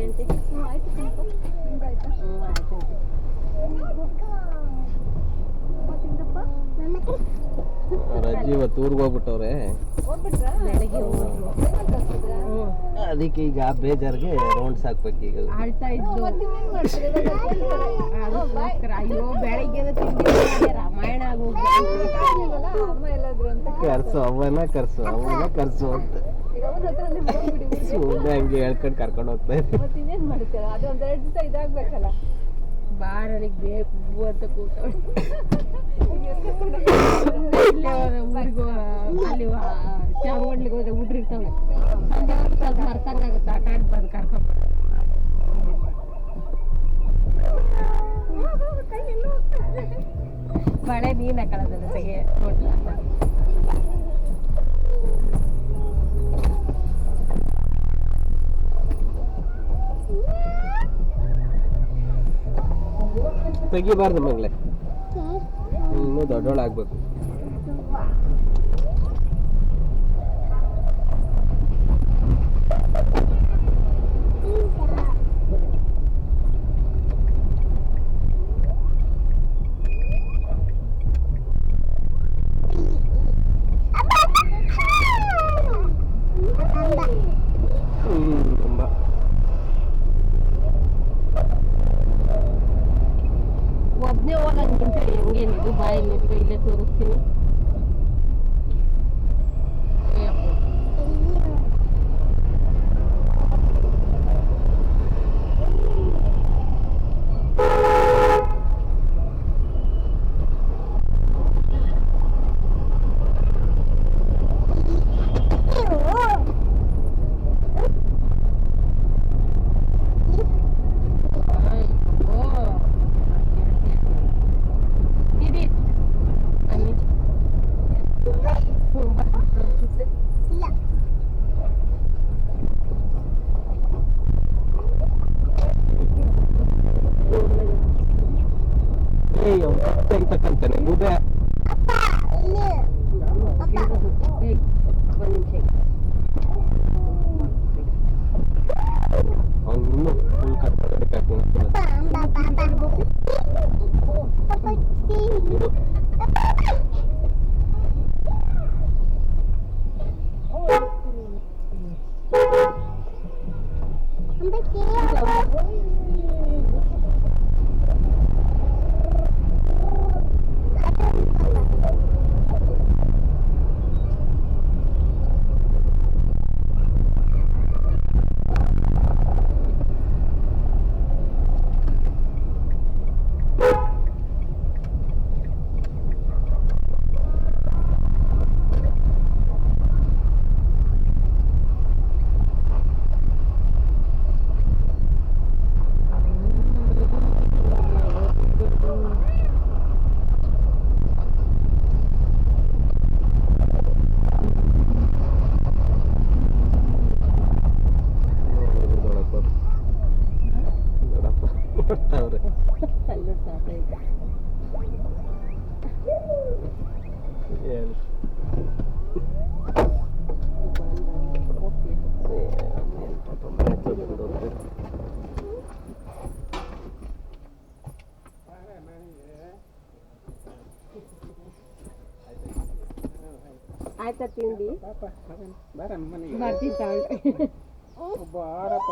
Aunty? ಆಯ್ತು ಕಣಪ್ಪ, ನಿಮ್ದಾಯ್ತಾ? ಆಯ್ತು ತಿಂದಪ್ಪ ರಜ್ಜಿ ಇವತ್ತು ಊರಿಗೆ ಹೋಗ್ಬಿಟ್ಟವ್ರೆ. ಹೋಗ್ಬಿಟ್ರಾ? ಬೆಳಗ್ಗೆ ಹೋದ್ರು. ಅದಕ್ಕೆ ಈಗ ಬೇಜಾರಿಗೆ ರೌಂಡ್ಸ್ ಹಾಕ್ಬೇಕು ಈಗ. ಆಳ್ತಾ ಇದ್ದು ಮತ್ತಿನ್ನೇನ್ ಮಾಡ್ತೀರಿ ಇವಾಗ? ಅದಕ್ಕೋಸ್ಕರ ಅಯ್ಯೋ ಬೆಳಗ್ಗೆ ತಿಂಡಿ ರಾಮಾಯಣ ಕಾಣ್ಲಿಲ್ವಲ್ಲ ಅಮ್ಮ ಎಲ್ಲಾದ್ರು ಅಂತ. ಕರ್ಸು ಅವನ ಕರ್ಸು ಅಂತ ಈಗ ಅವನ ಹತ್ರ ನೀವು ಹೋಗ್ಬಿಡಿ ಊರಿಗೆ. ಸುಮ್ಮನೆ ಹಂಗೆ ಹೇಳ್ಕೊಂಡು ಕರ್ಕೊಂಡು ಹೋಗ್ತಾ ಇದ್ದೆ. ಮತ್ತಿನ್ನೇನ್ ಮಾಡ್ತೀರ? ಅದು ಒಂದೆರಡು ದಿವಸ ಇದಾಗ್ಬೇಕಲ್ಲ. ಬಾರನಿಗೆ ಬೇಕು ಅಂತ ಕೂತವಳು. ಊರಿಗೂ ಅಲ್ಲಿ ಚಾಮುಂಡ್ಲಿಗೆ ಹೋದ್ರೆ ಹುಡ್ರಿರ್ತಾವೆ. ಸ್ವಲ್ಪ ಮರ್ತಂಗಾಗುತ್ತೆ, ಆಟ ಆಡಿ ಬಂದು ಕರ್ಕೊಂಡು ಬಳೆ ನೀನು ಹಾಕೊಳ್ಳೋದಲ್ಲ ತೆಗೆ ಹೋಟ್ಲ. ತೆಗಿಬಾರ್ದು ಮಗಳೇ, ಇನ್ನೂ ದೊಡ್ಡೋಳಾಗ್ಬೇಕು. ಒಬ್ಬನೇ ಹೋಗಲ್ಲ ನಿಂತ ಹೆಂಗೇನಿದು ಬಾಯಲ್ಲಿ ಇಲ್ಲೇ ತೋರಿಸ್ತೀನಿ. ತಕ್ಕಂತಾನೆ ಬುದೆ ಅವನು ಫುಲ್ ಕೊಡ್ತಾವ್ರೆ. ಏನು ಆಯ್ತಾ ತಿಂಡಿ? ಬರ್ತೀನಿ ಬರ್ತೀನಿ ಬಾರಪ್ಪ.